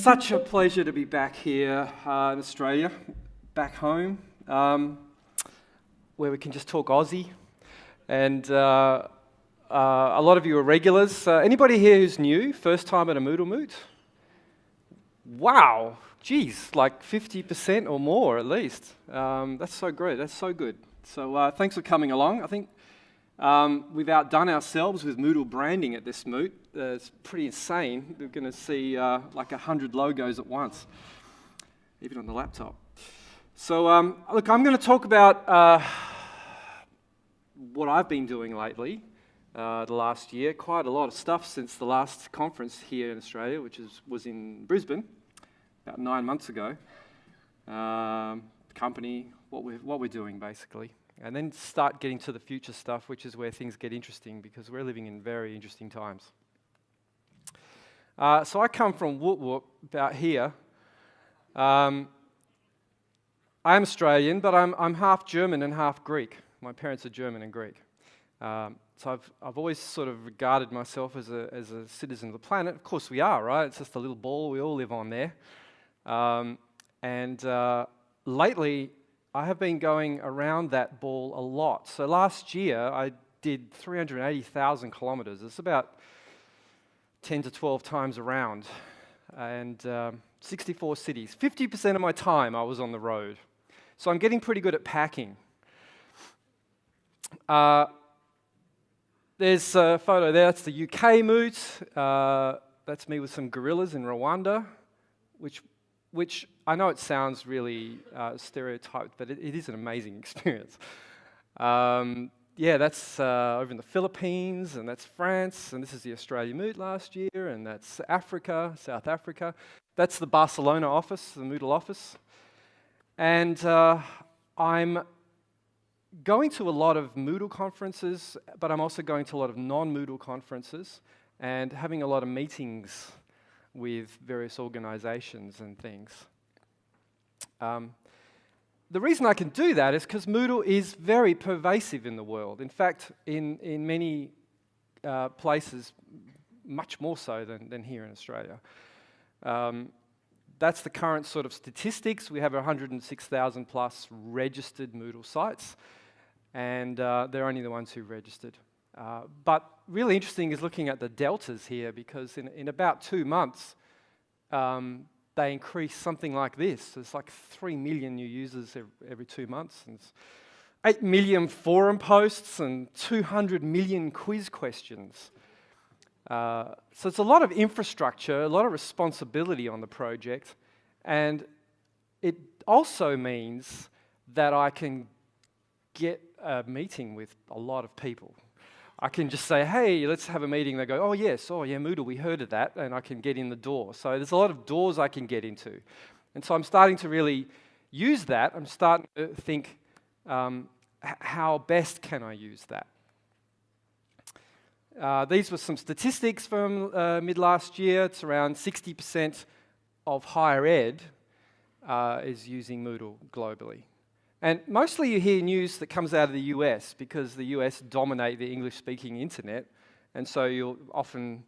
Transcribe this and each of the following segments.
such a pleasure to be back here in Australia, back home, where we can just talk Aussie. And a lot of you are regulars. Anybody here who's new, first time at a Moodle Moot? Wow, geez, like 50% or more at least. That's so great, that's so good. So thanks for coming along. I think we've outdone ourselves with Moodle branding at this Moot. It's pretty insane. We're going to see like 100 logos at once, even on the laptop. So look, I'm going to talk about what I've been doing lately, the last year. Quite a lot of stuff since the last conference here in Australia, which was in Brisbane about 9 months ago. Company, what we're doing basically. And then start getting to the future stuff, which is where things get interesting because we're living in very interesting times. So I come from Whoop Whoop, about here. I'm Australian, but I'm half German and half Greek. My parents are German and Greek. So I've always sort of regarded myself as a citizen of the planet. Of course we are, right? It's just a little ball, we all live on there. Lately, I have been going around that ball a lot. So last year, I did 380,000 kilometers. It's about 10 to 12 times around, and 64 cities. 50% of my time I was on the road. So I'm getting pretty good at packing. There's a photo there, that's the UK Moot. That's me with some gorillas in Rwanda, which I know it sounds really stereotyped, but it is an amazing experience. Yeah, that's over in the Philippines, and that's France, and this is the Australia Moot last year, and that's Africa, South Africa. That's the Barcelona office, the Moodle office. And I'm going to a lot of Moodle conferences, but I'm also going to a lot of non-Moodle conferences and having a lot of meetings with various organizations and things. The reason I can do that is because Moodle is very pervasive in the world. In fact, in many places, much more so than here in Australia. That's the current sort of statistics. We have 106,000 plus registered Moodle sites, and they're only the ones who registered. But really interesting is looking at the deltas here, because in about 2 months, they increase something like this. There's like 3 million new users every 2 months, and 8 million forum posts, and 200 million quiz questions. So it's a lot of infrastructure, a lot of responsibility on the project, and it also means that I can get a meeting with a lot of people. I can just say, hey, let's have a meeting. They go, oh yes, oh yeah, Moodle, we heard of that, and I can get in the door. So there's a lot of doors I can get into. And so I'm starting to really use that. I'm starting to think, how best can I use that? These were some statistics from mid last year. It's around 60% of higher ed is using Moodle globally. And mostly you hear news that comes out of the US because the US dominate the English-speaking internet, and so you'll often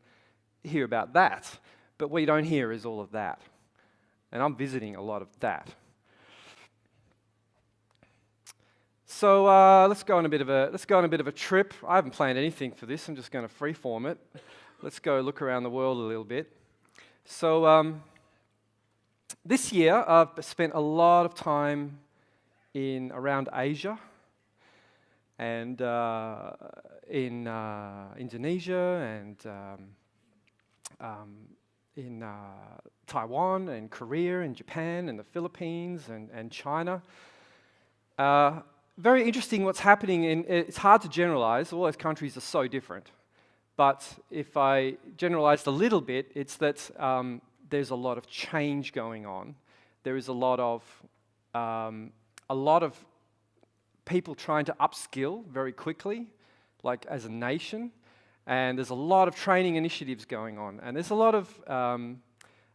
hear about that. But what you don't hear is all of that. And I'm visiting a lot of that. So let's go on a bit of a trip. I haven't planned anything for this. I'm just going to freeform it. Let's go look around the world a little bit. So this year I've spent a lot of time around Asia and in Indonesia and in Taiwan and Korea and Japan and the Philippines and China. Very interesting what's happening. It's hard to generalize. All those countries are so different. But if I generalized a little bit, it's that there's a lot of change going on. There is a lot of people trying to upskill very quickly, like as a nation, and there's a lot of training initiatives going on, and there's a lot of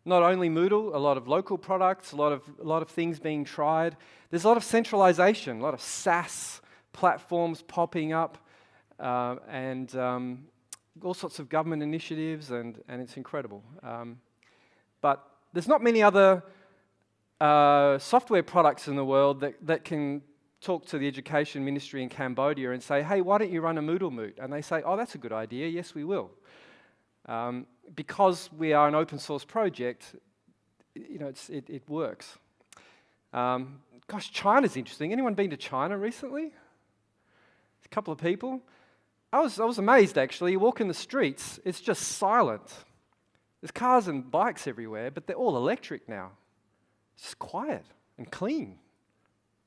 not only Moodle, a lot of local products, a lot of things being tried. There's a lot of centralization, a lot of SaaS platforms popping up, and all sorts of government initiatives, and it's incredible. But there's not many other software products in the world that can talk to the education ministry in Cambodia and say, hey, why don't you run a Moodle Moot? And they say, oh, that's a good idea, yes we will. Because we are an open source project, it works. Gosh, China's interesting. Anyone been to China recently? A couple of people. I was amazed actually. You walk in the streets, it's just silent. There's cars and bikes everywhere, but they're all electric now. It's just quiet and clean.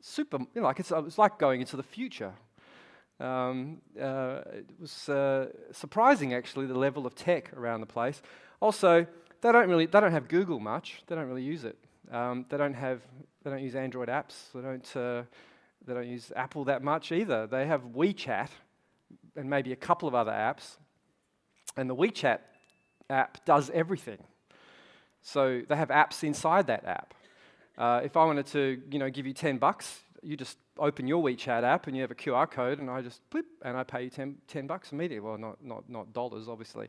Super, it's like going into the future. It was surprising actually, the level of tech around the place. Also, they don't have Google much. They don't really use it. They don't use Android apps. They don't use Apple that much either. They have WeChat and maybe a couple of other apps. And the WeChat app does everything. So they have apps inside that app. If I wanted to, give you $10, you just open your WeChat app and you have a QR code, and I just blip and I pay you $10 immediately. Well, not dollars, obviously,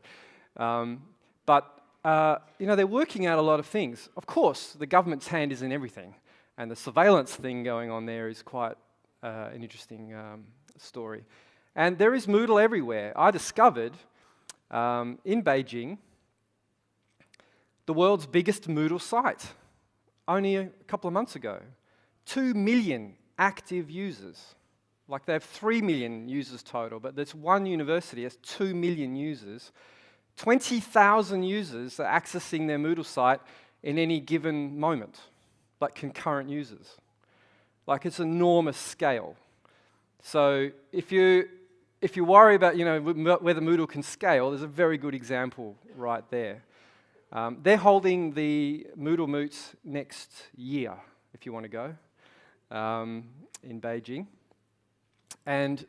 but they're working out a lot of things. Of course, the government's hand is in everything, and the surveillance thing going on there is quite an interesting story. And there is Moodle everywhere. I discovered in Beijing the world's biggest Moodle site only a couple of months ago. 2 million active users. Like they have 3 million users total, but there's one university has 2 million users. 20,000 users are accessing their Moodle site in any given moment, like concurrent users. Like it's enormous scale. So if you worry about whether Moodle can scale, there's a very good example right there. They're holding the Moodle Moots next year, if you want to go, in Beijing. And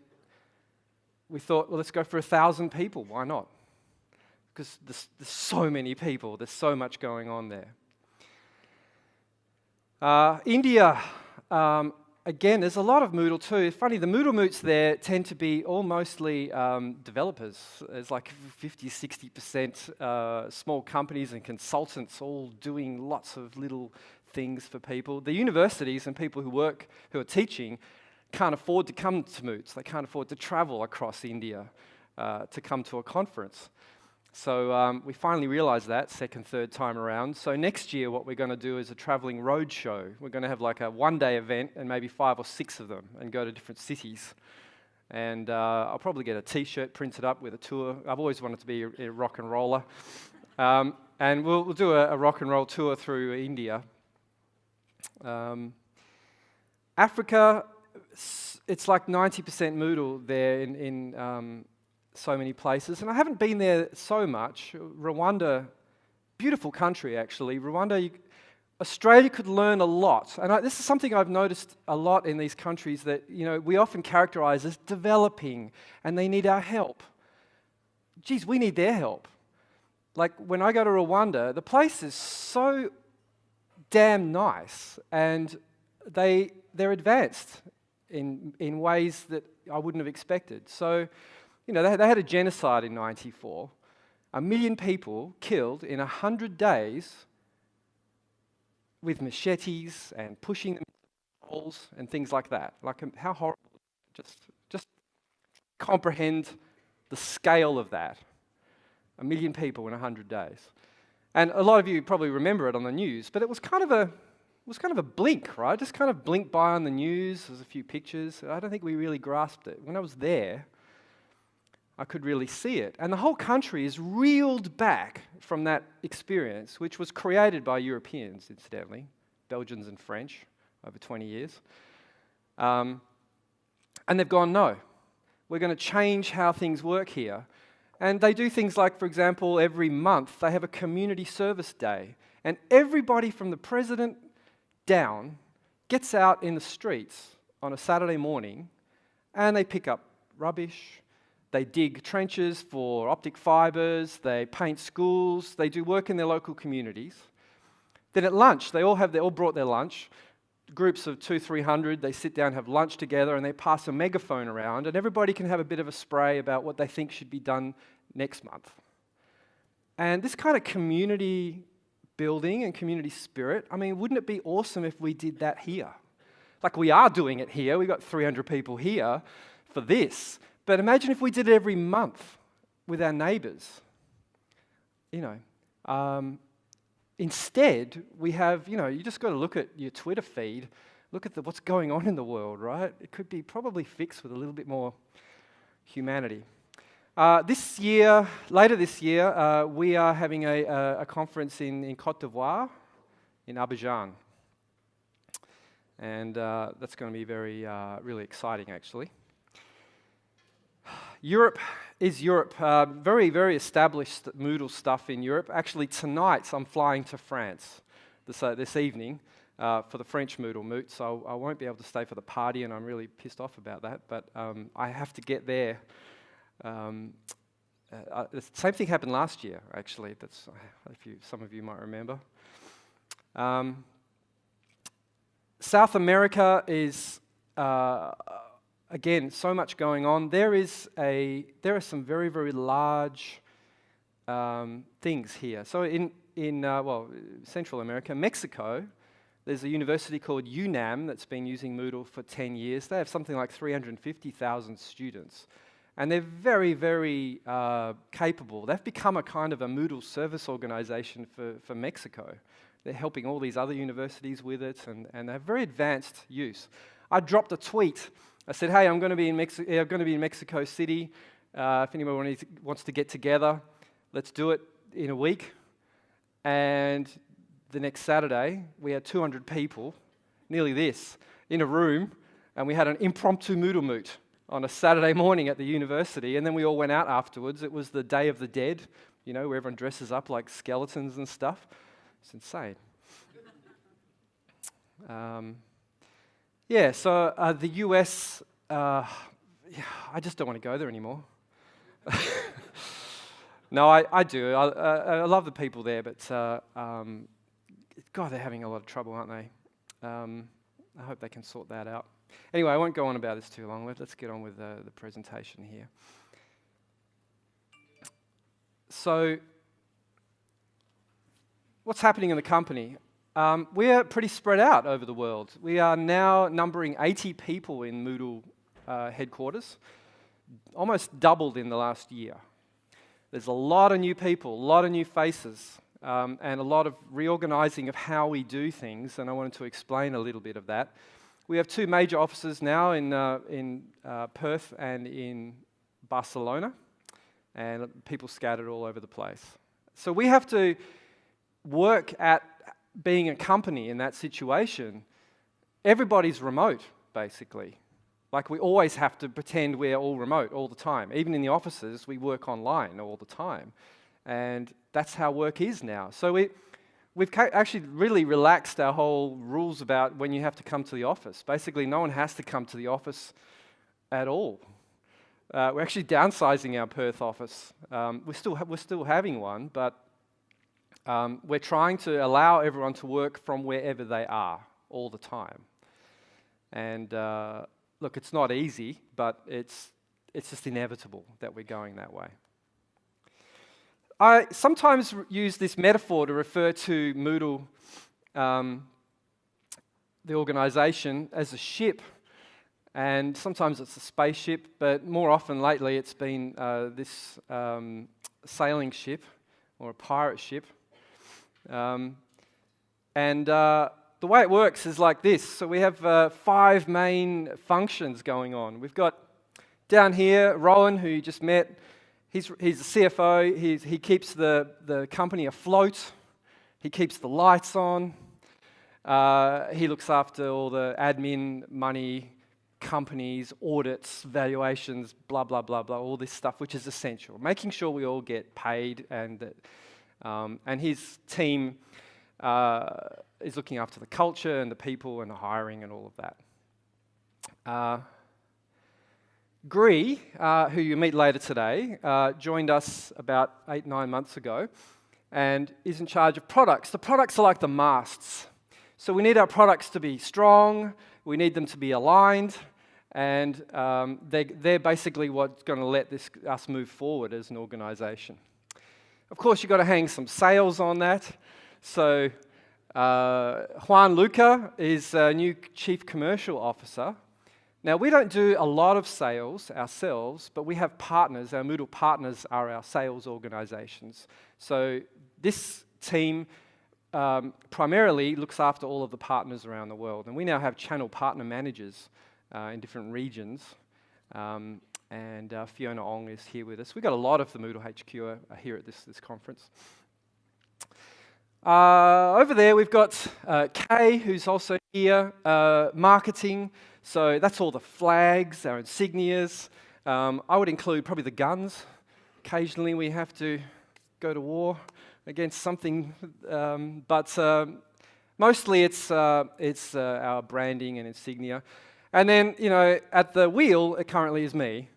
we thought, well, let's go for 1,000 people. Why not? Because there's so many people. There's so much going on there. India, again, there's a lot of Moodle too. It's funny, the Moodle Moots there tend to be all mostly developers. There's like 50, 60% small companies and consultants all doing lots of little things for people. The universities and people who are teaching, can't afford to come to Moots. They can't afford to travel across India to come to a conference. So we finally realized that second, third time around. So next year what we're going to do is a traveling road show. We're going to have like a one-day event and maybe 5 or 6 of them and go to different cities. And I'll probably get a T-shirt printed up with a tour. I've always wanted to be a rock and roller. And we'll do a rock and roll tour through India. Africa, it's like 90% Moodle there in so many places, and I haven't been there so much. Rwanda, beautiful country actually. Rwanda, Australia could learn a lot, and this is something I've noticed a lot in these countries that we often characterize as developing, and they need our help. Geez, we need their help. Like when I go to Rwanda, the place is so damn nice, and they're advanced in ways that I wouldn't have expected. So. They had a genocide in '94, 1 million people killed in 100 days with machetes and pushing them into holes and things like that. Like how horrible! Just comprehend the scale of that. 1 million people in 100 days, and a lot of you probably remember it on the news. But it was kind of a blink, right? Just kind of blinked by on the news. There's a few pictures. I don't think we really grasped it. When I was there, I could really see it. And the whole country is reeled back from that experience, which was created by Europeans, incidentally, Belgians and French, over 20 years. And they've gone, no, we're going to change how things work here. And they do things like, for example, every month they have a community service day. And everybody from the president down gets out in the streets on a Saturday morning and they pick up rubbish. They dig trenches for optic fibres, they paint schools, they do work in their local communities. Then at lunch, they all brought their lunch. Groups of 200-300, they sit down, have lunch together, and they pass a megaphone around, and everybody can have a bit of a spray about what they think should be done next month. And this kind of community building and community spirit. I mean, wouldn't it be awesome if we did that here? Like, we are doing it here. We've got 300 people here for this. But imagine if we did it every month with our neighbours. Instead, we have, you just got to look at your Twitter feed, look at what's going on in the world, right? It could be probably fixed with a little bit more humanity. Later this year, we are having a conference in Côte d'Ivoire, in Abidjan. And that's going to be really exciting, actually. Europe is Europe. Very, very established Moodle stuff in Europe. Actually, tonight I'm flying to France this evening for the French Moodle Moot, so I won't be able to stay for the party, and I'm really pissed off about that, but I have to get there. The same thing happened last year, actually. That's some of you might remember. South America is again so much going on. There are some very, very large things here. So in Central America, Mexico, there's a university called UNAM that's been using Moodle for 10 years. They have something like 350,000 students. And they're very, very capable. They've become a kind of a Moodle service organization for Mexico. They're helping all these other universities with it, and they have very advanced use. I dropped a tweet. I said, hey, I'm going to be in Mexico City. If anyone wants to get together, let's do it in a week. And the next Saturday, we had 200 people, nearly this, in a room, and we had an impromptu Moodle Moot on a Saturday morning at the university, and then we all went out afterwards. It was the Day of the Dead, where everyone dresses up like skeletons and stuff. It's insane. So the US, I just don't want to go there anymore. No, I do. I love the people there, but God, they're having a lot of trouble, aren't they? I hope they can sort that out. Anyway, I won't go on about this too long. Let's get on with the presentation here. So, what's happening in the company? We're pretty spread out over the world. We are now numbering 80 people in Moodle headquarters, almost doubled in the last year. There's a lot of new people, a lot of new faces, and a lot of reorganizing of how we do things, and I wanted to explain a little bit of that. We have two major offices now in Perth and in Barcelona, and people scattered all over the place. So we have to work at being a company in that situation. Everybody's remote, basically. Like, we always have to pretend we're all remote all the time. Even in the offices, we work online all the time. And that's how work is now. So we've actually really relaxed our whole rules about when you have to come to the office. Basically, no one has to come to the office at all. We're actually downsizing our Perth office. We're still having one, but we're trying to allow everyone to work from wherever they are all the time. And look, it's not easy, but it's just inevitable that we're going that way. I sometimes use this metaphor to refer to Moodle, the organization, as a ship, and sometimes it's a spaceship, but more often lately it's been this sailing ship or a pirate ship. The way it works is like this. So we have 5 main functions going on. We've got down here Rowan, who you just met. He's the CFO. He keeps the company afloat. He keeps the lights on. He looks after all the admin, money, companies, audits, valuations, blah, blah, blah, blah, all this stuff, which is essential. Making sure we all get paid, and his team is looking after the culture and the people and the hiring and all of that. Gree, who you meet later today, joined us about 8-9 months ago and is in charge of products. The products are like the masts. So we need our products to be strong, we need them to be aligned, and they're basically what's going to let us move forward as an organization. Of course, you've got to hang some sails on that. So Juan Luca is a new Chief Commercial Officer. Now, we don't do a lot of sales ourselves, but we have partners. Our Moodle partners are our sales organizations. So this team primarily looks after all of the partners around the world. And we now have channel partner managers in different regions. And Fiona Ong is here with us. We've got a lot of the Moodle HQ here at this conference. Over there, we've got Kay, who's also here, marketing. So that's all the flags, our insignias. I would include probably the guns. Occasionally we have to go to war against something, but mostly it's our branding and insignia. And then, you know, at the wheel, it currently is me.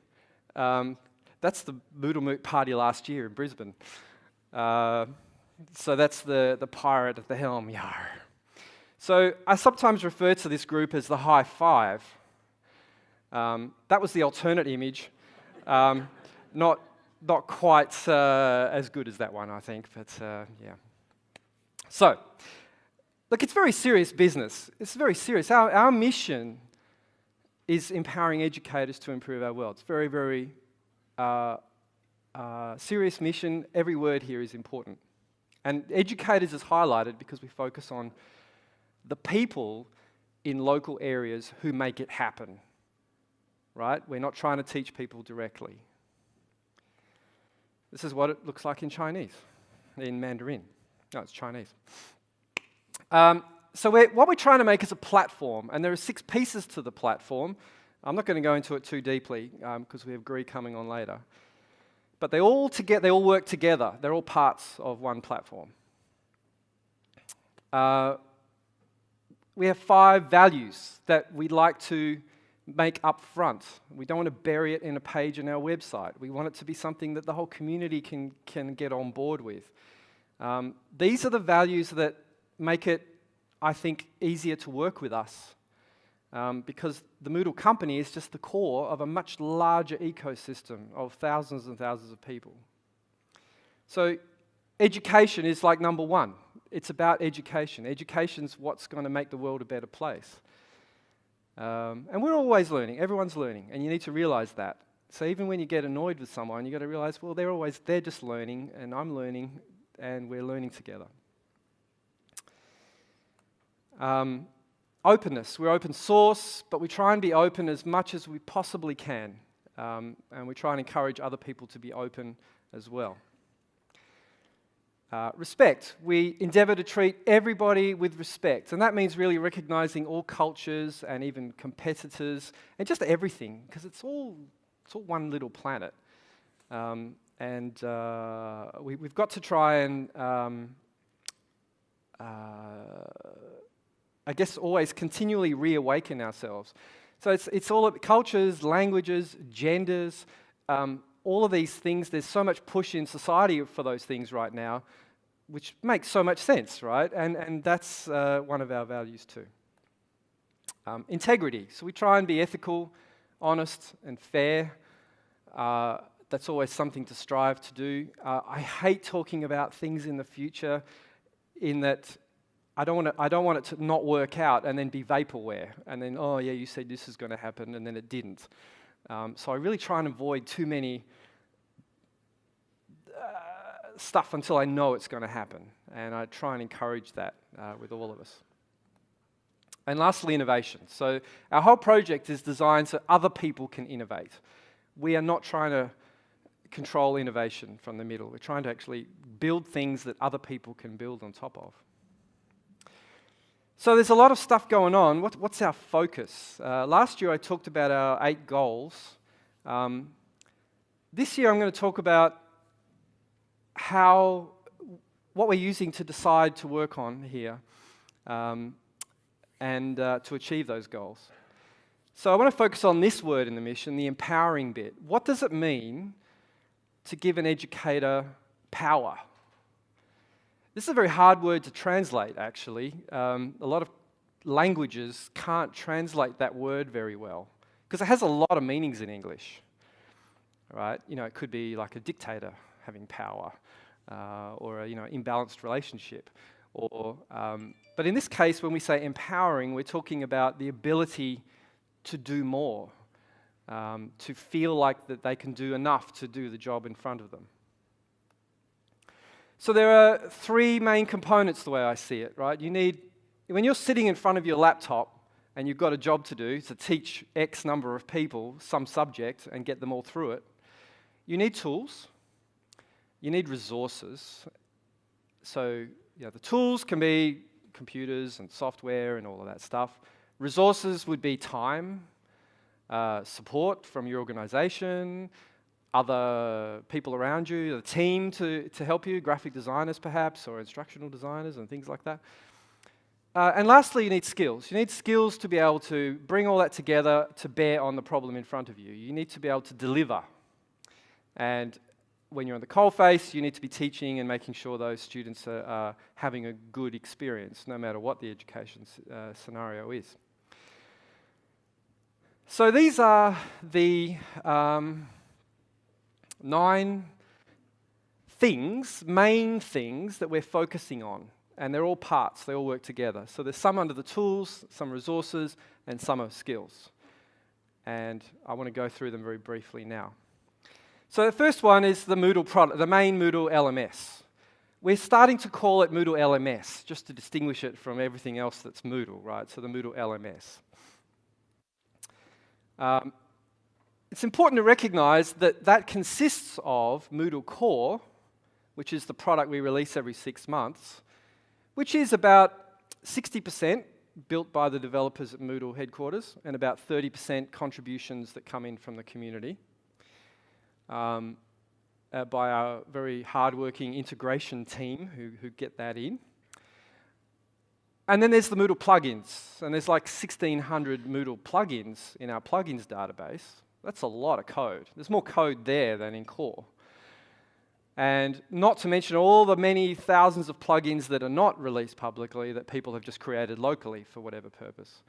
That's the Moodle Moot party last year in Brisbane. So that's the pirate at the helm, yar. So I sometimes refer to this group as the High Five. That was the alternate image. Not quite as good as that one, I think, but yeah. So, look, it's very serious business. It's very serious. Our mission is empowering educators to improve our world. It's very, very serious mission. Every word here is important. And educators is highlighted because we focus on the people in local areas who make it happen, right? We're not trying to teach people directly. This is what it looks like in Chinese, in Mandarin. No, it's Chinese. So what we're trying to make is a platform, and there are 6 pieces to the platform. I'm not going to go into it too deeply because we have Gree coming on later. But they all work together. They're all parts of one platform. We have 5 values that we'd like to make up front. We don't want to bury it in a page on our website. We want it to be something that the whole community can get on board with. These are the values that make it, I think, easier to work with us. Because the Moodle company is just the core of a much larger ecosystem of thousands and thousands of people. So education is like number 1. It's about education. Education's what's going to make the world a better place. And we're always learning. Everyone's learning. And you need to realize that. So even when you get annoyed with someone, you've got to realize, well, they're just learning, and I'm learning, and we're learning together. Openness. We're open source, but we try and be open as much as we possibly can. And we try and encourage other people to be open as well. Respect. We endeavour to treat everybody with respect. And that means really recognising all cultures and even competitors and just everything, because it's all one little planet. We've got to try and I guess always continually reawaken ourselves. So it's all cultures, languages, genders, all of these things. There's so much push in society for those things right now, which makes so much sense, right? And that's one of our values too. Integrity. So we try and be ethical, honest, and fair. That's always something to strive to do. I hate talking about things in the future in that I don't want it to not work out and then be vaporware. And then, oh yeah, you said this is going to happen, and then it didn't. So I really try and avoid too many stuff until I know it's going to happen. And I try and encourage that with all of us. And lastly, innovation. So our whole project is designed so other people can innovate. We are not trying to control innovation from the middle. We're trying to actually build things that other people can build on top of. So there's a lot of stuff going on. What's our focus? Last year I talked about our 8 goals. This year I'm going to talk about what we're using to decide to work on here and to achieve those goals. So I want to focus on this word in the mission, the empowering bit. What does it mean to give an educator power? This is a very hard word to translate, actually. A lot of languages can't translate that word very well because it has a lot of meanings in English, right? You know, it could be like a dictator having power, or a imbalanced relationship, But in this case, when we say empowering, we're talking about the ability to do more, to feel like that they can do enough to do the job in front of them. So there are three main components the way I see it, right? When you're sitting in front of your laptop and you've got a job to do to teach X number of people some subject and get them all through it, you need tools, you need resources. So the tools can be computers and software and all of that stuff. Resources would be time, support from your organization, other people around you, the team to help you, graphic designers perhaps, or instructional designers and things like that. And lastly, you need skills. You need skills to be able to bring all that together to bear on the problem in front of you. You need to be able to deliver. And when you're on the coalface, you need to be teaching and making sure those students are having a good experience, no matter what the education scenario is. So these are the 9 main things that we're focusing on. And they're all parts, they all work together. So there's some under the tools, some resources, and some are skills. And I want to go through them very briefly now. So the first one is the Moodle product, the main Moodle LMS. We're starting to call it Moodle LMS, just to distinguish it from everything else that's Moodle, right? So the Moodle LMS. It's important to recognize that that consists of Moodle Core, which is the product we release every 6 months, which is about 60% built by the developers at Moodle headquarters and about 30% contributions that come in from the community by our very hardworking integration team who get that in. And then there's the Moodle plugins, and there's like 1,600 Moodle plugins in our plugins database. That's a lot of code. There's more code there than in Core. And not to mention all the many thousands of plugins that are not released publicly that people have just created locally for whatever purpose.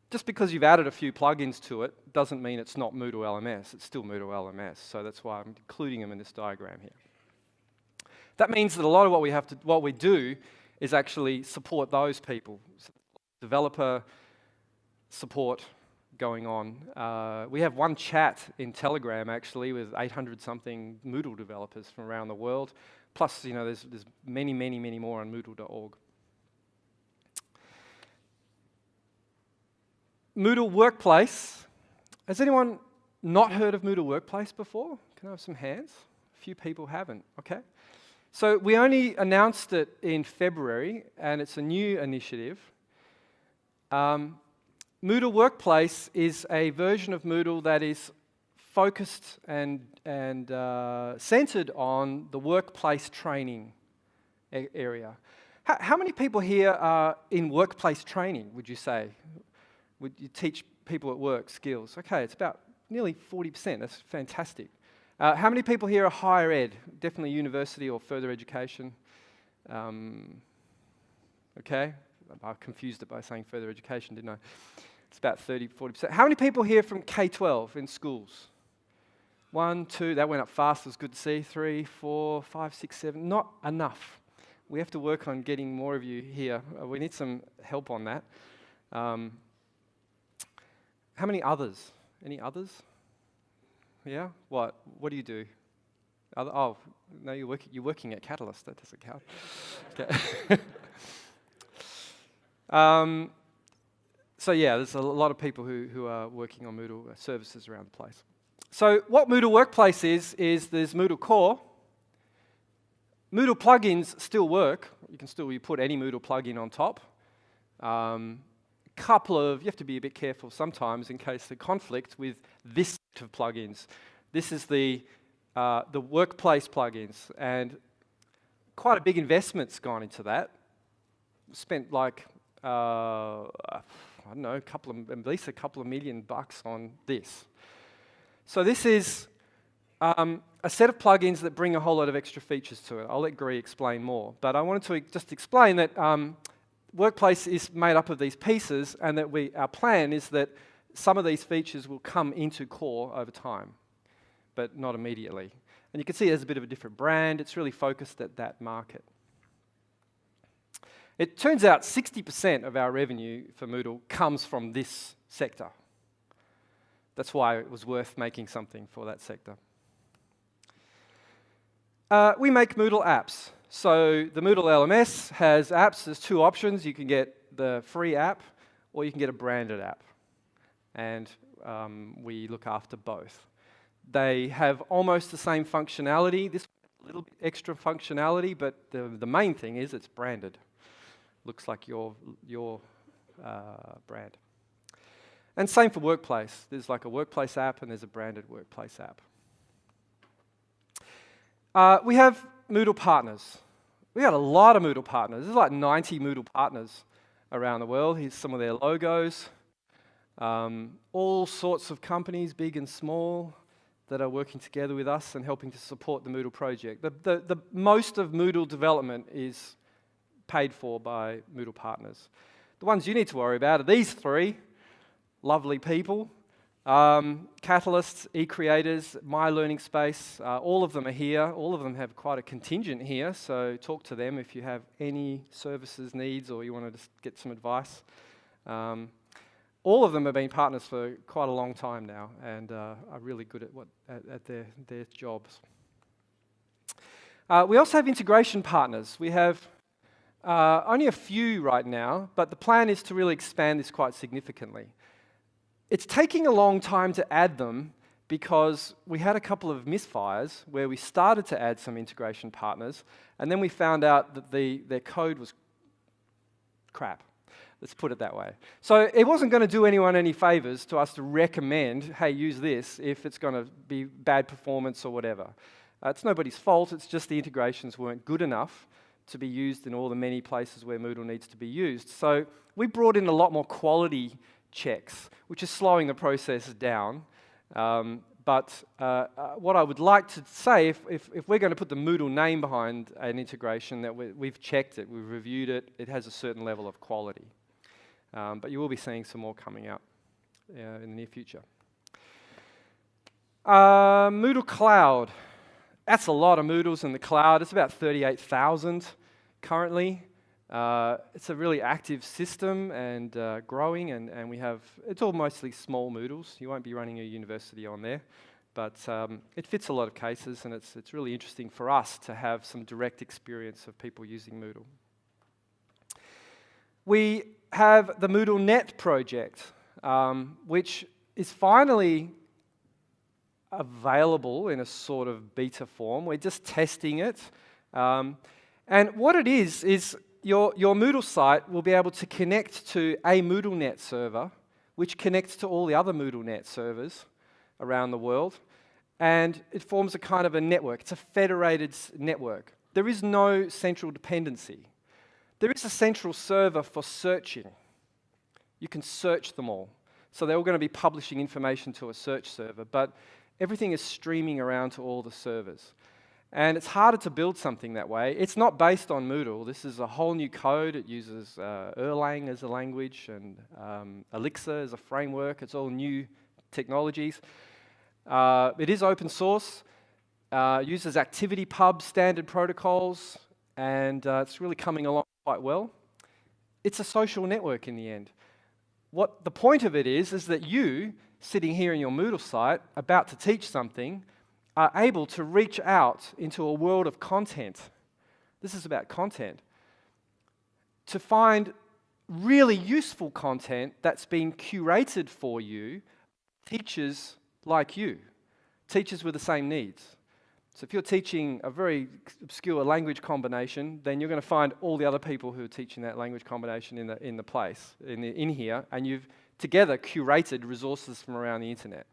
Just because you've added a few plugins to it doesn't mean it's not Moodle LMS. It's still Moodle LMS, so that's why I'm including them in this diagram here. That means that a lot of what we do is actually support those people. Developer support going on. We have one chat in Telegram actually with 800-something Moodle developers from around the world. Plus, there's many, many, many more on Moodle.org. Moodle Workplace. Has anyone not heard of Moodle Workplace before? Can I have some hands? A few people haven't. Okay. So we only announced it in February, and it's a new initiative. Moodle Workplace is a version of Moodle that is focused and centered on the workplace training area. How many people here are in workplace training, would you say? Would you teach people at work skills? Okay, it's about nearly 40%. That's fantastic. How many people here are higher ed? Definitely university or further education. Okay, I confused it by saying further education, didn't I? It's about 40%. How many people here from K-12 in schools? 1, 2, that went up fast, it was good to see. 3, 4, 5, 6, 7, not enough. We have to work on getting more of you here. We need some help on that. How many others? Any others? Yeah? What do you do? Oh, no, you're working at Catalyst, that doesn't count. Okay. So yeah, there's a lot of people who are working on Moodle services around the place. So what Moodle Workplace is there's Moodle Core. Moodle plugins still work. You put any Moodle plugin on top. You have to be a bit careful sometimes in case they conflict with this set of plugins. This is the workplace plugins, and quite a big investment's gone into that. Spent like I don't know, at least a couple of $1 million on this. So this is a set of plugins that bring a whole lot of extra features to it. I'll let Gree explain more, but I wanted to just explain that Workplace is made up of these pieces, and that our plan is that some of these features will come into Core over time, but not immediately. And you can see there's a bit of a different brand. It's really focused at that market. It turns out 60% of our revenue for Moodle comes from this sector. That's why it was worth making something for that sector. We make Moodle apps. So the Moodle LMS has apps. There's two options. You can get the free app, or you can get a branded app. And we look after both. They have almost the same functionality. This a little bit extra functionality, but the main thing is it's branded. Looks like your brand. And same for Workplace. There's like a Workplace app and there's a branded Workplace app. We have Moodle partners. We got a lot of Moodle partners. There's like 90 Moodle partners around the world. Here's some of their logos. All sorts of companies, big and small, that are working together with us and helping to support the Moodle project. The most of Moodle development is paid for by Moodle partners. The ones you need to worry about are these three lovely people. Catalyst, eCreators, My Learning Space, all of them are here. All of them have quite a contingent here, so talk to them if you have any services needs or you want to just get some advice. All of them have been partners for quite a long time now and are really good at their jobs. We also have integration partners. We have only a few right now, but the plan is to really expand this quite significantly. It's taking a long time to add them because we had a couple of misfires where we started to add some integration partners and then we found out that their code was crap. Let's put it that way. So it wasn't going to do anyone any favors to us to recommend, hey, use this if it's going to be bad performance or whatever. It's nobody's fault, it's just the integrations weren't good enough to be used in all the many places where Moodle needs to be used. So we brought in a lot more quality checks, which is slowing the process down. But what I would like to say, if we're going to put the Moodle name behind an integration, that we've checked it, we've reviewed it, it has a certain level of quality. But you will be seeing some more coming out in the near future. Moodle Cloud. That's a lot of Moodles in the cloud. It's about 38,000 currently. It's a really active system and growing, and it's all mostly small Moodles. You won't be running a university on there, but it fits a lot of cases, and it's really interesting for us to have some direct experience of people using Moodle. We have the Moodle Net project, which is finally available in a sort of beta form. We're just testing it. And what it is your Moodle site will be able to connect to a MoodleNet server, which connects to all the other MoodleNet servers around the world. And it forms a kind of a network. It's a federated network. There is no central dependency. There is a central server for searching. You can search them all. So they're all going to be publishing information to a search server, but everything is streaming around to all the servers. And it's harder to build something that way. It's not based on Moodle. This is a whole new code. It uses Erlang as a language and Elixir as a framework. It's all new technologies. It is open source, uses ActivityPub standard protocols, and it's really coming along quite well. It's a social network in the end. What the point of it is that you, sitting here in your Moodle site, about to teach something, are able to reach out into a world of content. This is about content. To find really useful content that's been curated for you, teachers like you, teachers with the same needs. So if you're teaching a very obscure language combination, then you're going to find all the other people who are teaching that language combination in here, and you've together curated resources from around the internet.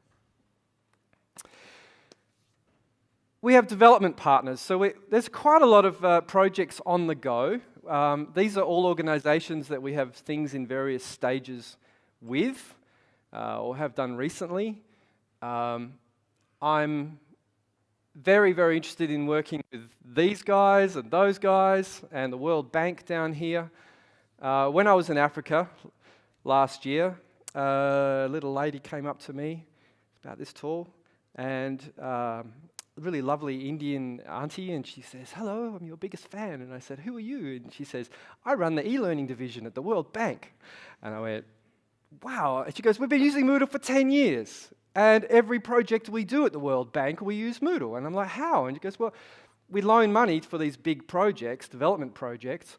We have development partners. So there's quite a lot of projects on the go. These are all organizations that we have things in various stages with or have done recently. I'm very, very interested in working with these guys and those guys and the World Bank down here. When I was in Africa last year, a little lady came up to me, about this tall, and really lovely Indian auntie, and she says, "Hello, I'm your biggest fan." And I said, "Who are you?" And she says, "I run the e-learning division at the World Bank." And I went, "Wow." And she goes, "We've been using Moodle for 10 years. And every project we do at the World Bank, we use Moodle." And I'm like, "How?" And she goes, "Well, we loan money for these big projects, development projects.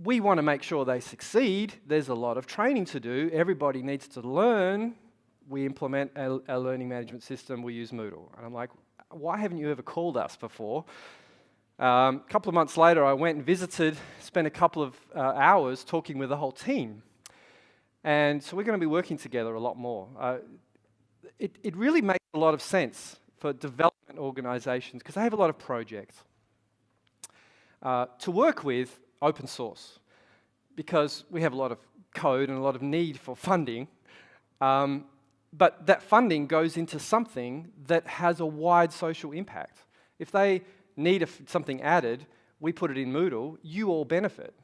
We want to make sure they succeed. There's a lot of training to do. Everybody needs to learn. We implement a learning management system. We use Moodle." And I'm like, "Why haven't you ever called us before?" A couple of months later, I went and visited, spent a couple of hours talking with the whole team. And so we're going to be working together a lot more. It really makes a lot of sense for development organizations, because they have a lot of projects, to work with open source, because we have a lot of code and a lot of need for funding. But that funding goes into something that has a wide social impact. If they need something added, we put it in Moodle, you all benefit.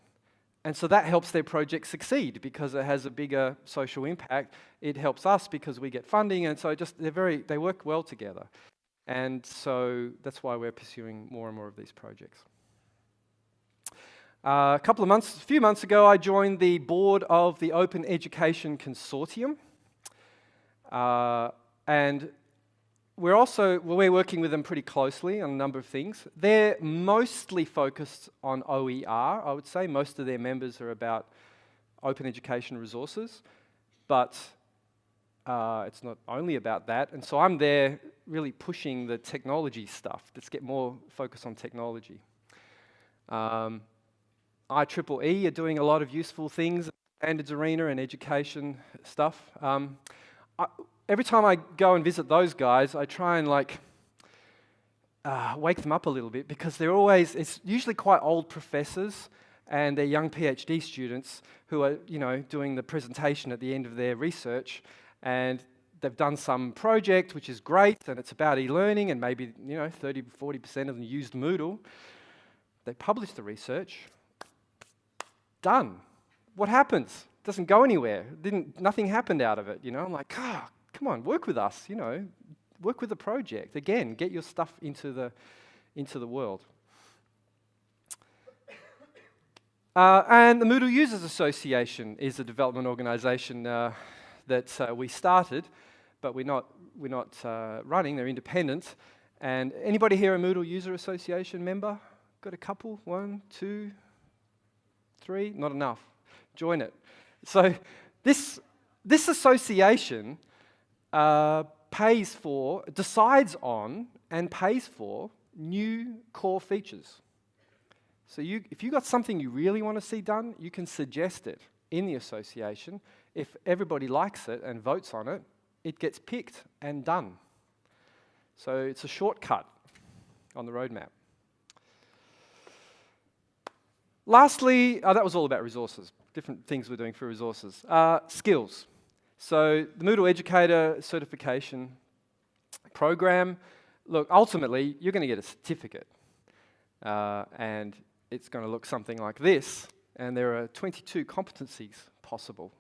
And so that helps their project succeed because it has a bigger social impact. It helps us because we get funding, and so they work well together. And so that's why we're pursuing more and more of these projects. A few months ago, I joined the board of the Open Education Consortium. And we're working with them pretty closely on a number of things. They're mostly focused on OER, I would say. Most of their members are about open education resources, but it's not only about that. And so I'm there really pushing the technology stuff. Let's get more focus on technology. IEEE are doing a lot of useful things, standards arena and education stuff. Every time I go and visit those guys, I try and wake them up a little bit, because it's usually quite old professors and they're young PhD students who are, doing the presentation at the end of their research, and they've done some project which is great and it's about e-learning, and maybe 30-40% of them used Moodle. They publish the research. Done. What happens? Doesn't go anywhere. Nothing happened out of it. I'm like, come on, work with us. Work with the project. Again, get your stuff into the world. And the Moodle Users Association is a development organisation that we started, but we're not running. They're independent. And anybody here a Moodle User Association member? Got a couple? 1, 2, 3? Not enough. Join it. So this association decides on and pays for new core features. So if you've got something you really want to see done, you can suggest it in the association. If everybody likes it and votes on it, it gets picked and done. So it's a shortcut on the roadmap. Lastly, that was all about resources, different things we're doing for resources. Skills. So the Moodle Educator Certification Program, look, ultimately, you're going to get a certificate. And it's going to look something like this. And there are 22 competencies possible.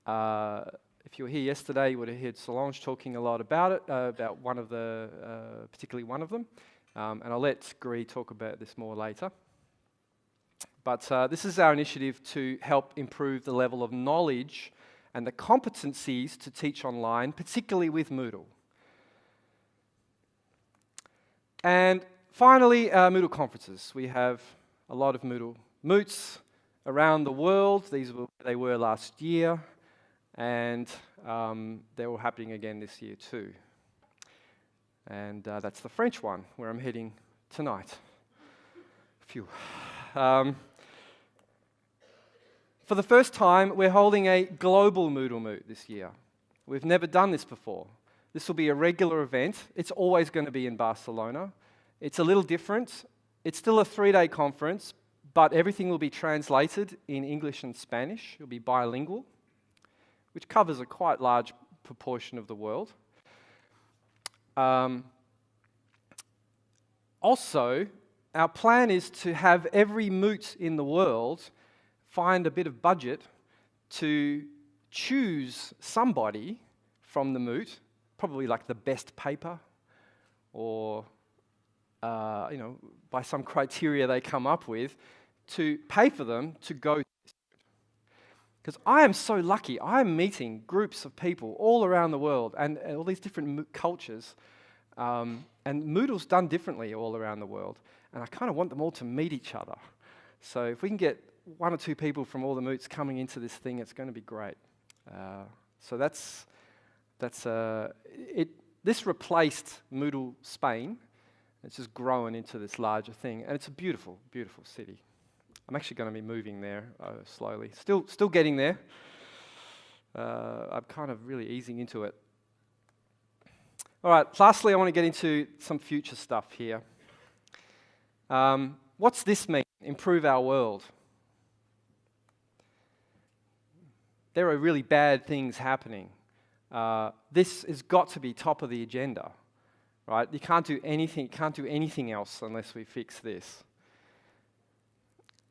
If you were here yesterday, you would have heard Solange talking a lot about it, about particularly one of them. And I'll let Gree talk about this more later. But this is our initiative to help improve the level of knowledge and the competencies to teach online, particularly with Moodle. And finally, Moodle conferences. We have a lot of Moodle Moots around the world. They were last year, and they're all happening again this year too. And that's the French one, where I'm heading tonight. Phew. For the first time, we're holding a global Moodle Moot this year. We've never done this before. This will be a regular event. It's always going to be in Barcelona. It's a little different. It's still a 3-day conference, but everything will be translated in English and Spanish. It'll be bilingual, which covers a quite large proportion of the world. Also, our plan is to have every moot in the world find a bit of budget to choose somebody from the moot, probably like the best paper or by some criteria they come up with, to pay for them to go. Because I am so lucky. I am meeting groups of people all around the world and all these different cultures. And Moodle's done differently all around the world. And I kind of want them all to meet each other. So if we can get 1 or 2 people from all the moots coming into this thing, it's going to be great. So this replaced Moodle Spain. It's just grown into this larger thing. And it's a beautiful, beautiful city. I'm actually going to be moving there slowly. Still getting there. I'm kind of really easing into it. All right, lastly, I want to get into some future stuff here. What's this mean? Improve our world. There are really bad things happening. This has got to be top of the agenda, right? You can't do anything else unless we fix this.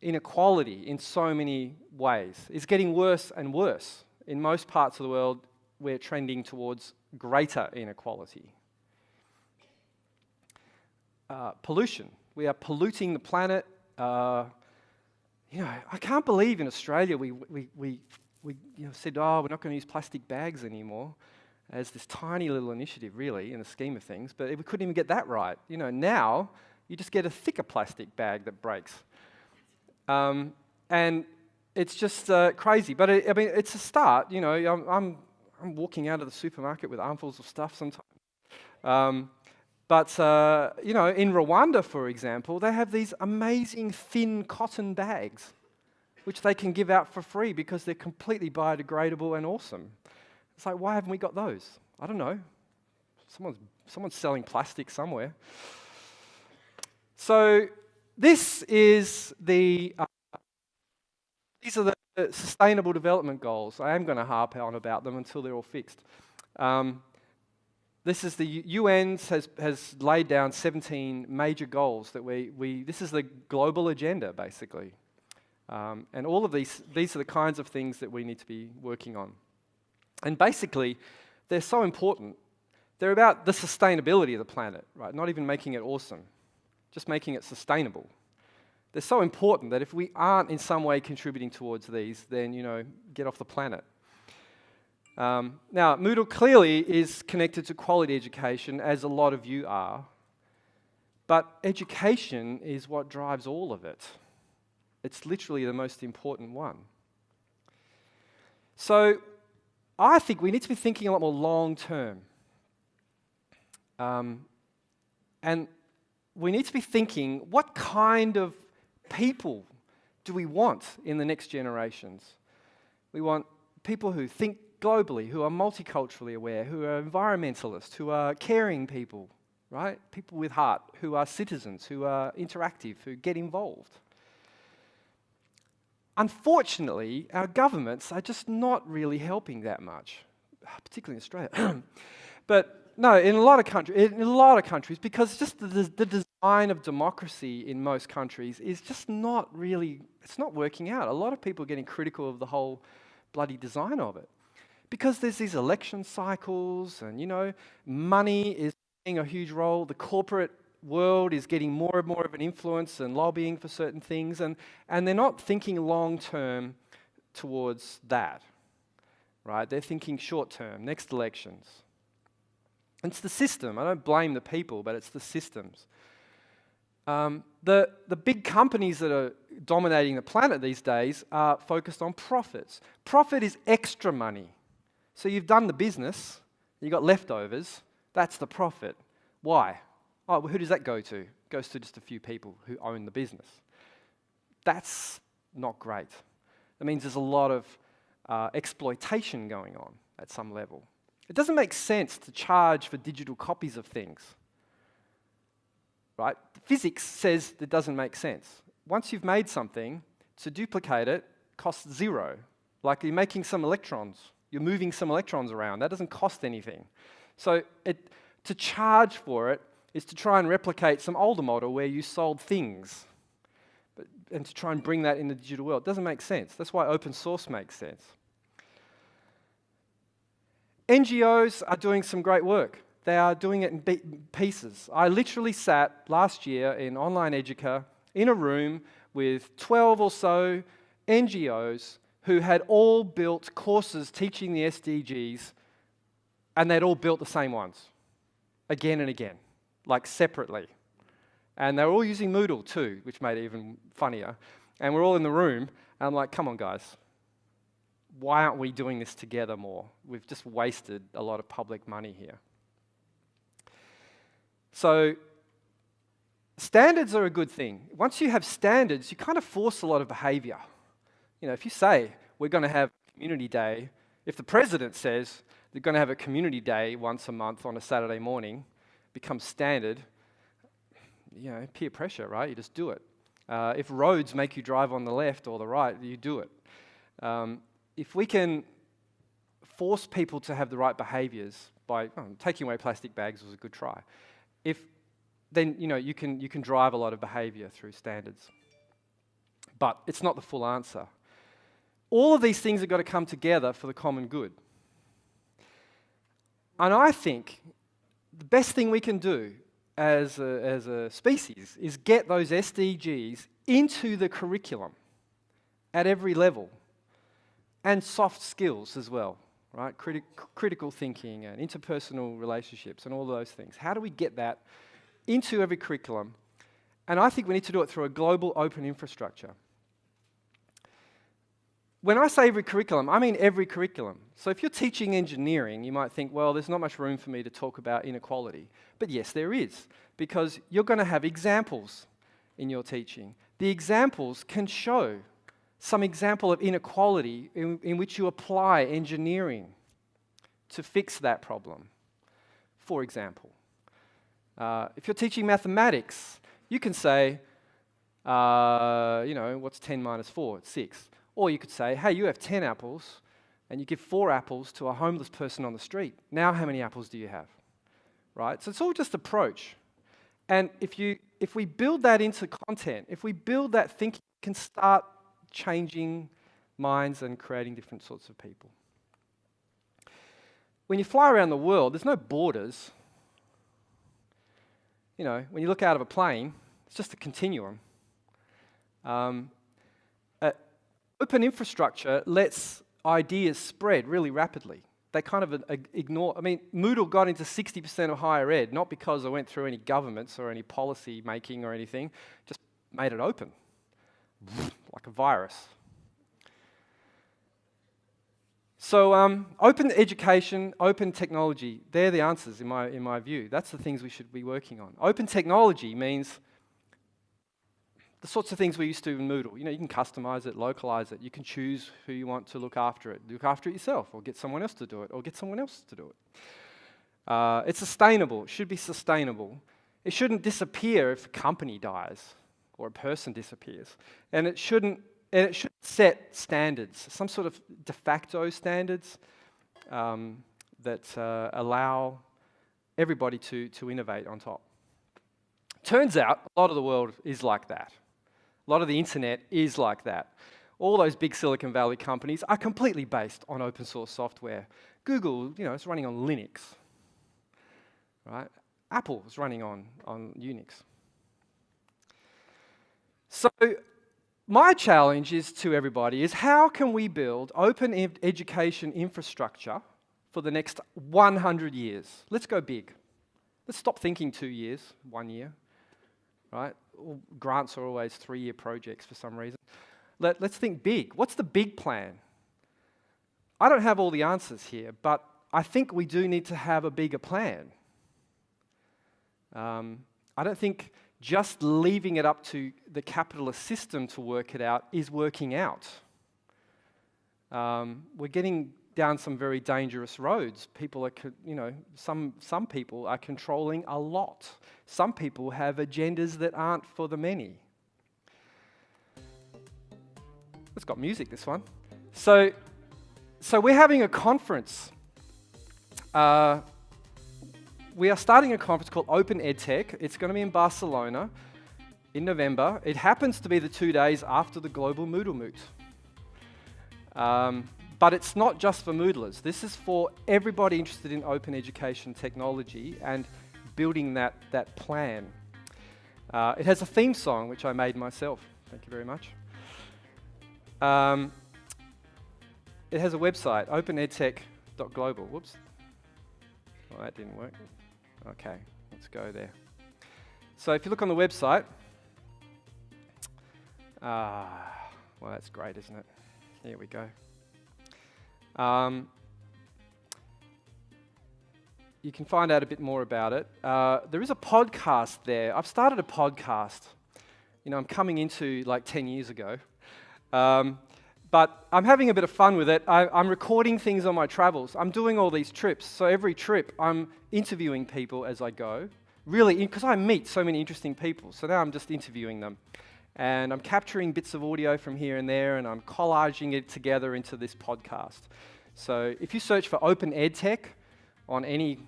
Inequality in so many ways is getting worse and worse. In most parts of the world, we're trending towards greater inequality. Pollution. We are polluting the planet. I can't believe in Australia we said, we're not going to use plastic bags anymore, as this tiny little initiative, really, in the scheme of things. But we couldn't even get that right. Now you just get a thicker plastic bag that breaks. And it's just crazy, but it's a start. I'm walking out of the supermarket with armfuls of stuff sometimes. But in Rwanda, for example, they have these amazing thin cotton bags, which they can give out for free because they're completely biodegradable and awesome. It's like, why haven't we got those? I don't know. Someone's selling plastic somewhere. So this is these are the Sustainable Development Goals. I am going to harp on about them until they're all fixed. This is the UN has laid down 17 major goals that this is the global agenda, basically. And all of these are the kinds of things that we need to be working on. And basically, they're so important. They're about the sustainability of the planet, right? Not even making it awesome, just making it sustainable. They're so important that if we aren't in some way contributing towards these, then, get off the planet. Now, Moodle clearly is connected to quality education, as a lot of you are. But education is what drives all of it. It's literally the most important one. So I think we need to be thinking a lot more long-term. And we need to be thinking, what kind of people do we want in the next generations? We want people who think globally, who are multiculturally aware, who are environmentalists, who are caring people, right? People with heart, who are citizens, who are interactive, who get involved. Unfortunately, our governments are just not really helping that much, particularly in Australia. But no, in a lot of countries, because just the design of democracy in most countries is just not really, it's not working out. A lot of people are getting critical of the whole bloody design of it. Because there's these election cycles and, money is playing a huge role. The corporate world is getting more and more of an influence and lobbying for certain things, and they're not thinking long-term towards that, right? They're thinking short-term, next elections. It's the system. I don't blame the people, but it's the systems. The big companies that are dominating the planet these days are focused on profits. Profit is extra money. So you've done the business, you've got leftovers, that's the profit. Why? Oh, well, who does that go to? It goes to just a few people who own the business. That's not great. That means there's a lot of exploitation going on at some level. It doesn't make sense to charge for digital copies of things, right? Physics says it doesn't make sense. Once you've made something, to duplicate it costs zero. Like you're making some electrons, you're moving some electrons around. That doesn't cost anything. So to charge for it is to try and replicate some older model where you sold things, and to try and bring that in the digital world. It doesn't make sense. That's why open source makes sense. NGOs are doing some great work. They are doing it in pieces. I literally sat last year in Online Educa in a room with 12 or so NGOs who had all built courses teaching the SDGs, and they'd all built the same ones, again and again, like separately. And they were all using Moodle too, which made it even funnier. And we're all in the room, and I'm like, come on guys, why aren't we doing this together more? We've just wasted a lot of public money here. So standards are a good thing. Once you have standards, you kind of force a lot of behavior. You know, if you say, we're going to have a community day, if the president says they're going to have a community day once a month on a Saturday morning, becomes standard, you know, peer pressure, right? You just do it. If roads make you drive on the left or the right, you do it. If we can force people to have the right behaviors by taking away plastic bags was a good try. Then you know you can drive a lot of behavior through standards. But it's not the full answer. All of these things have got to come together for the common good. And I think the best thing we can do as a species is get those SDGs into the curriculum at every level, and soft skills as well, right? Critical thinking and interpersonal relationships and all those things. How do we get that into every curriculum? And I think we need to do it through a global open infrastructure. When I say every curriculum, I mean every curriculum. So if you're teaching engineering, you might think, well, there's not much room for me to talk about inequality. But yes, there is, because you're going to have examples in your teaching. The examples can show some example of inequality in which you apply engineering to fix that problem, for example. If you're teaching mathematics, you can say, what's 10 minus 4? It's 6. Or you could say, hey, you have 10 apples, and you give 4 apples to a homeless person on the street. Now how many apples do you have? Right? So it's all just approach. And if we build that into content, if we build that thinking, we can start changing minds and creating different sorts of people. When you fly around the world, there's no borders. You know, when you look out of a plane, it's just a continuum. Open infrastructure lets ideas spread really rapidly. They kind of ignore, Moodle got into 60% of higher ed, not because I went through any governments or any policy making or anything, just made it open, like a virus. So open education, open technology, they're the answers in my view. That's the things we should be working on. Open technology means the sorts of things we used to in Moodle. You know, you can customize it, localize it. You can choose who you want to look after it. Look after it yourself, or get someone else to do it, or get someone else to do it. It's sustainable. It should be sustainable. It shouldn't disappear if a company dies or a person disappears. And it should set standards, some sort of de facto standards that allow everybody to innovate on top. Turns out a lot of the world is like that. A lot of the internet is like that. All those big Silicon Valley companies are completely based on open source software. Google, it's running on Linux, right? Apple is running on Unix. So my challenge to everybody is, how can we build open education infrastructure for the next 100 years? Let's go big. Let's stop thinking 2 years, 1 year, right? Grants are always 3-year projects for some reason. Let's think big. What's the big plan? I don't have all the answers here, but I think we do need to have a bigger plan. I don't think just leaving it up to the capitalist system to work it out is working out. We're getting down some very dangerous roads. People are, some people are controlling a lot. Some people have agendas that aren't for the many. It's got music, this one. So we're having a conference. We are starting a conference called Open EdTech. It's going to be in Barcelona in November. It happens to be the 2 days after the global Moodle Moot. But it's not just for Moodlers. This is for everybody interested in open education technology and building that plan. It has a theme song, which I made myself. Thank you very much. It has a website, openedtech.global. Whoops. Well, that didn't work. Okay, let's go there. So if you look on the website, well, that's great, isn't it? Here we go. You can find out a bit more about it. There is a podcast there. I've started a podcast. You know, I'm coming into like 10 years ago. But I'm having a bit of fun with it. I'm recording things on my travels. I'm doing all these trips. So every trip, I'm interviewing people as I go. Really, because I meet so many interesting people. So now I'm just interviewing them. And I'm capturing bits of audio from here and there, and I'm collaging it together into this podcast. So if you search for Open EdTech on any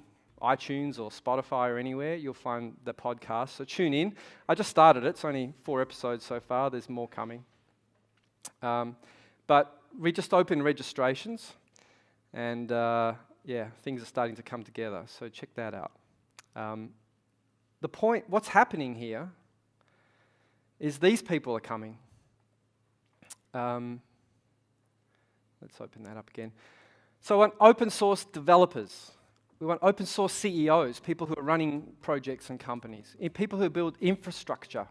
iTunes or Spotify or anywhere, you'll find the podcast. So tune in. I just started it. It's only 4 episodes so far. There's more coming. But we just opened registrations, and yeah, things are starting to come together. So check that out. The point, what's happening here is these people are coming. Let's open that up again. So we want open source developers. We want open source CEOs, people who are running projects and companies, people who build infrastructure.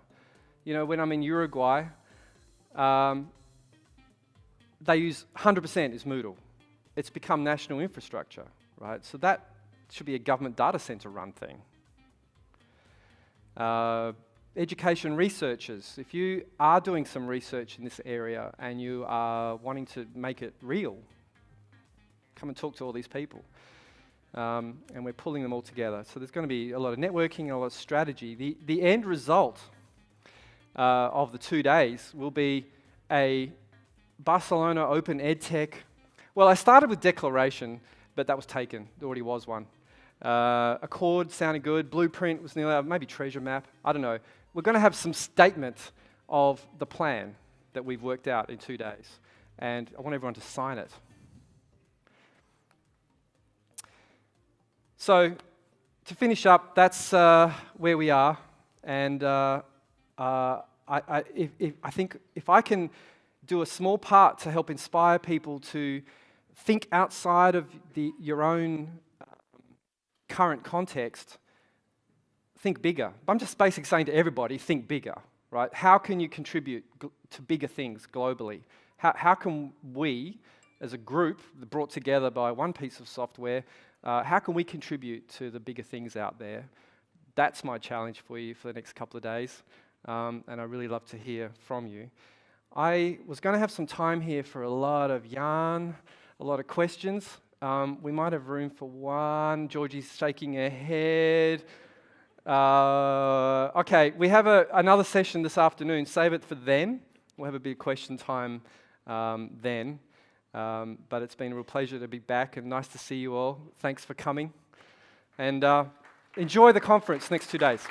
You know, when I'm in Uruguay, they use 100% is Moodle. It's become national infrastructure, right? So that should be a government data center run thing. Education researchers, if you are doing some research in this area and you are wanting to make it real, come and talk to all these people. And we're pulling them all together. So there's going to be a lot of networking and a lot of strategy. The end result of the 2 days will be a Barcelona Open EdTech. Well, I started with Declaration, but that was taken. There already was one. Accord sounded good. Blueprint was nearly out. Maybe Treasure Map. I don't know. We're going to have some statement of the plan that we've worked out in 2 days. And I want everyone to sign it. So to finish up, that's where we are. And I think if I can do a small part to help inspire people to think outside of your own current context, think bigger. I'm just basically saying to everybody, think bigger, right? How can you contribute to bigger things globally? How can we, as a group brought together by one piece of software, how can we contribute to the bigger things out there? That's my challenge for you for the next couple of days, and I'd really love to hear from you. I was going to have some time here for a lot of yarn, a lot of questions. We might have room for one. Georgie's shaking her head. Okay, we have another session this afternoon. Save it for then. We'll have a bit of question time then. But it's been a real pleasure to be back and nice to see you all. Thanks for coming. And enjoy the conference next 2 days.